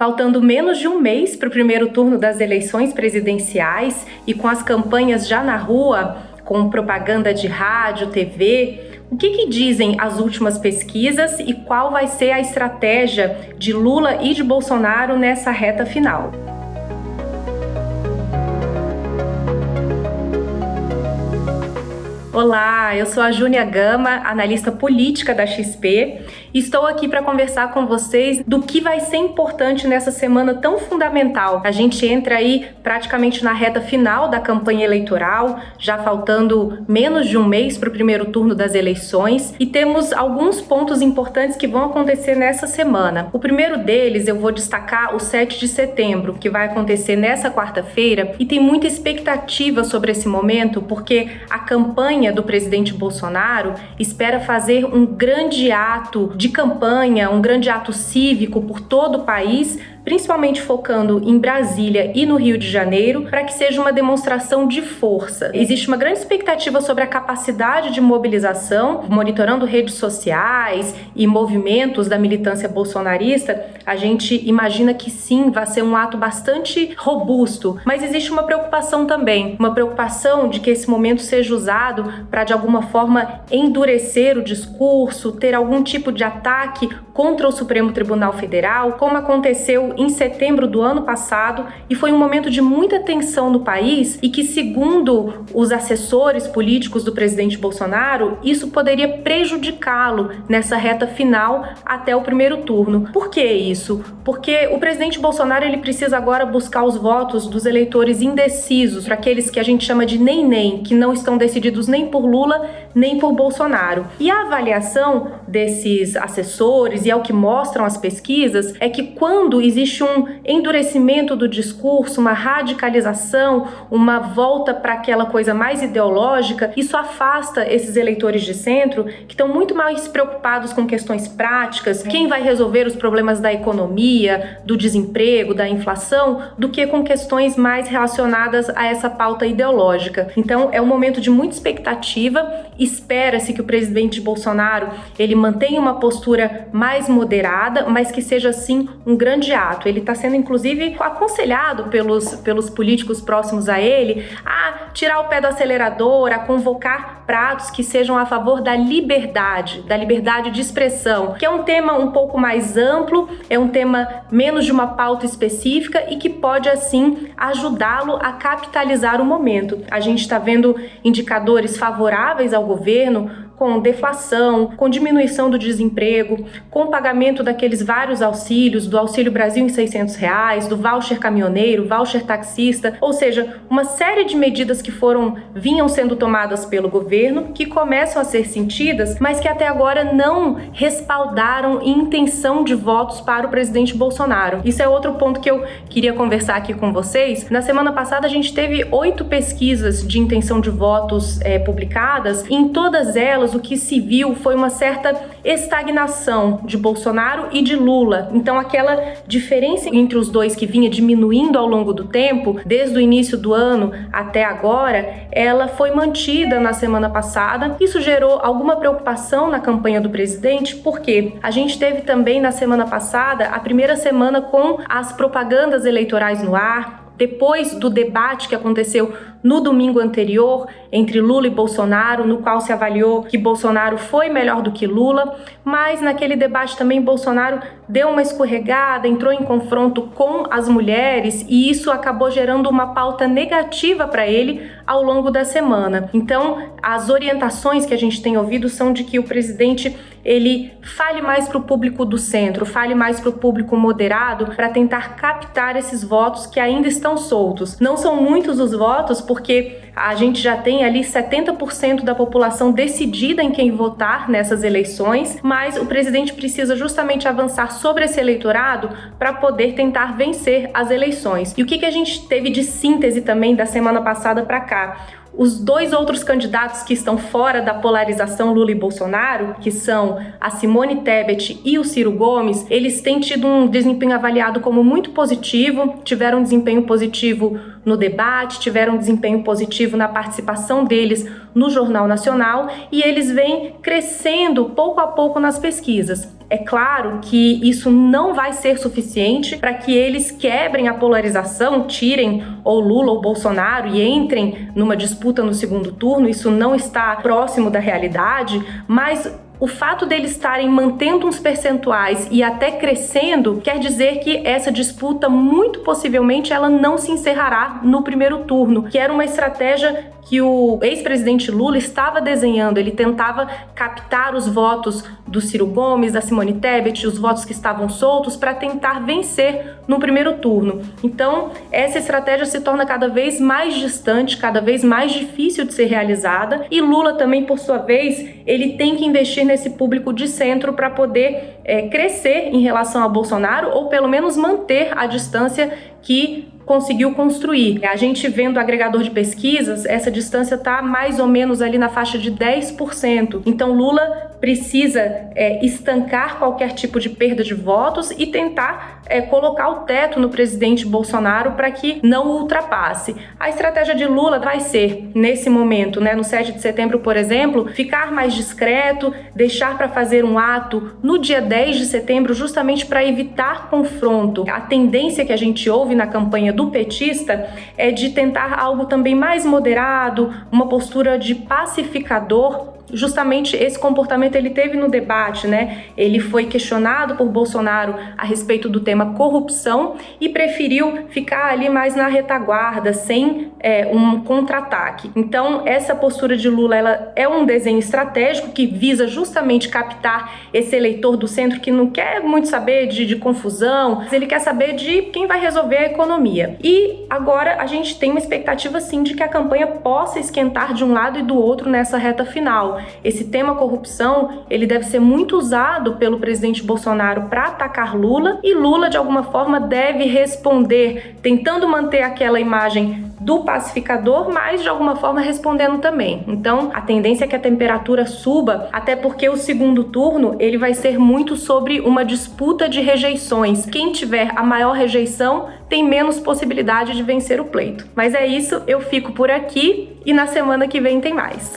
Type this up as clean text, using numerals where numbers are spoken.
Faltando menos de um mês para o primeiro turno das eleições presidenciais e com as campanhas já na rua, com propaganda de rádio, TV, o que dizem as últimas pesquisas e qual vai ser a estratégia de Lula e de Bolsonaro nessa reta final? Olá, eu sou a Júnia Gama, analista política da XP, e estou aqui para conversar com vocês do que vai ser importante nessa semana tão fundamental. A gente entra aí praticamente na reta final da campanha eleitoral, já faltando menos de um mês para o primeiro turno das eleições, e temos alguns pontos importantes que vão acontecer nessa semana. O primeiro deles eu vou destacar o 7 de setembro, que vai acontecer nessa quarta-feira, e tem muita expectativa sobre esse momento, porque a campanha do presidente Bolsonaro espera fazer um grande ato de campanha, um grande ato cívico por todo o país, principalmente focando em Brasília e no Rio de Janeiro, para que seja uma demonstração de força. Existe uma grande expectativa sobre a capacidade de mobilização, monitorando redes sociais e movimentos da militância bolsonarista. A gente imagina que sim, vai ser um ato bastante robusto, mas existe uma preocupação também, uma preocupação de que esse momento seja usado para, de alguma forma, endurecer o discurso, ter algum tipo de ataque contra o Supremo Tribunal Federal, como aconteceu em setembro do ano passado, e foi um momento de muita tensão no país e que, segundo os assessores políticos do presidente Bolsonaro, isso poderia prejudicá-lo nessa reta final até o primeiro turno. Por que isso? Porque o presidente Bolsonaro ele precisa agora buscar os votos dos eleitores indecisos, para aqueles que a gente chama de nem-nem, que não estão decididos nem por Lula nem por Bolsonaro. E a avaliação desses assessores, e é o que mostram as pesquisas, é que quando existe um endurecimento do discurso, uma radicalização, uma volta para aquela coisa mais ideológica, isso afasta esses eleitores de centro que estão muito mais preocupados com questões práticas, quem vai resolver os problemas da economia, do desemprego, da inflação, do que com questões mais relacionadas a essa pauta ideológica. Então é um momento de muita expectativa. Espera-se que o presidente Bolsonaro ele mantenha uma postura mais moderada, mas que seja sim um grande ato. Ele está sendo inclusive aconselhado pelos políticos próximos a ele a tirar o pé do acelerador, a convocar atos que sejam a favor da liberdade de expressão, que é um tema um pouco mais amplo, é um tema menos de uma pauta específica e que pode assim ajudá-lo a capitalizar o momento. A gente está vendo indicadores favoráveis ao governo, com deflação, com diminuição do desemprego, com o pagamento daqueles vários auxílios, do Auxílio Brasil em R$600, do voucher caminhoneiro, voucher taxista, ou seja, uma série de medidas que vinham sendo tomadas pelo governo, que começam a ser sentidas, mas que até agora não respaldaram intenção de votos para o presidente Bolsonaro. Isso é outro ponto que eu queria conversar aqui com vocês. Na semana passada a gente teve 8 pesquisas de intenção de votos publicadas, e em todas elas o que se viu foi uma certa estagnação de Bolsonaro e de Lula. Então aquela diferença entre os dois que vinha diminuindo ao longo do tempo, desde o início do ano até agora, ela foi mantida na semana passada. Isso gerou alguma preocupação na campanha do presidente, porque a gente teve também na semana passada a primeira semana com as propagandas eleitorais no ar, depois do debate que aconteceu no domingo anterior entre Lula e Bolsonaro, no qual se avaliou que Bolsonaro foi melhor do que Lula, mas naquele debate também Bolsonaro deu uma escorregada, entrou em confronto com as mulheres e isso acabou gerando uma pauta negativa para ele ao longo da semana. Então, as orientações que a gente tem ouvido são de que o presidente ele fale mais para o público do centro, fale mais para o público moderado, para tentar captar esses votos que ainda estão soltos. Não são muitos os votos, porque a gente já tem ali 70% da população decidida em quem votar nessas eleições, mas o presidente precisa justamente avançar sobre esse eleitorado para poder tentar vencer as eleições. E o que a gente teve de síntese também da semana passada para cá? Os 2 outros candidatos que estão fora da polarização Lula e Bolsonaro, que são a Simone Tebet e o Ciro Gomes, eles têm tido um desempenho avaliado como muito positivo, tiveram um desempenho positivo no debate, tiveram um desempenho positivo na participação deles no Jornal Nacional e eles vêm crescendo pouco a pouco nas pesquisas. É claro que isso não vai ser suficiente para que eles quebrem a polarização, tirem ou Lula ou Bolsonaro e entrem numa disputa no segundo turno. Isso não está próximo da realidade, mas o fato deles estarem mantendo uns percentuais e até crescendo quer dizer que essa disputa, muito possivelmente, ela não se encerrará no primeiro turno, que era uma estratégia que o ex-presidente Lula estava desenhando. Ele tentava captar os votos do Ciro Gomes, da Simone Tebet, os votos que estavam soltos, para tentar vencer no primeiro turno. Então, essa estratégia se torna cada vez mais distante, cada vez mais difícil de ser realizada, e Lula também, por sua vez, ele tem que investir nesse público de centro para poder crescer em relação a Bolsonaro, ou pelo menos manter a distância que conseguiu construir. A gente vendo o agregador de pesquisas, essa distância está mais ou menos ali na faixa de 10%. Então Lula precisa estancar qualquer tipo de perda de votos e tentar colocar o teto no presidente Bolsonaro para que não o ultrapasse. A estratégia de Lula vai ser, nesse momento, no 7 de setembro, por exemplo, ficar mais discreto, deixar para fazer um ato no dia 10 de setembro, justamente para evitar confronto. A tendência que a gente ouve na campanha do petista é de tentar algo também mais moderado, uma postura de pacificador. Justamente esse comportamento ele teve no debate, Ele foi questionado por Bolsonaro a respeito do tema corrupção e preferiu ficar ali mais na retaguarda, sem um contra-ataque. Então, essa postura de Lula, ela é um desenho estratégico que visa justamente captar esse eleitor do centro que não quer muito saber de confusão, mas ele quer saber de quem vai resolver a economia. E agora a gente tem uma expectativa, sim, de que a campanha possa esquentar de um lado e do outro nessa reta final. Esse tema corrupção, ele deve ser muito usado pelo presidente Bolsonaro para atacar Lula, e Lula, de alguma forma, deve responder, tentando manter aquela imagem do pacificador, mas de alguma forma respondendo também. Então, a tendência é que a temperatura suba, até porque o segundo turno, ele vai ser muito sobre uma disputa de rejeições. Quem tiver a maior rejeição tem menos possibilidade de vencer o pleito. Mas é isso, eu fico por aqui e na semana que vem tem mais.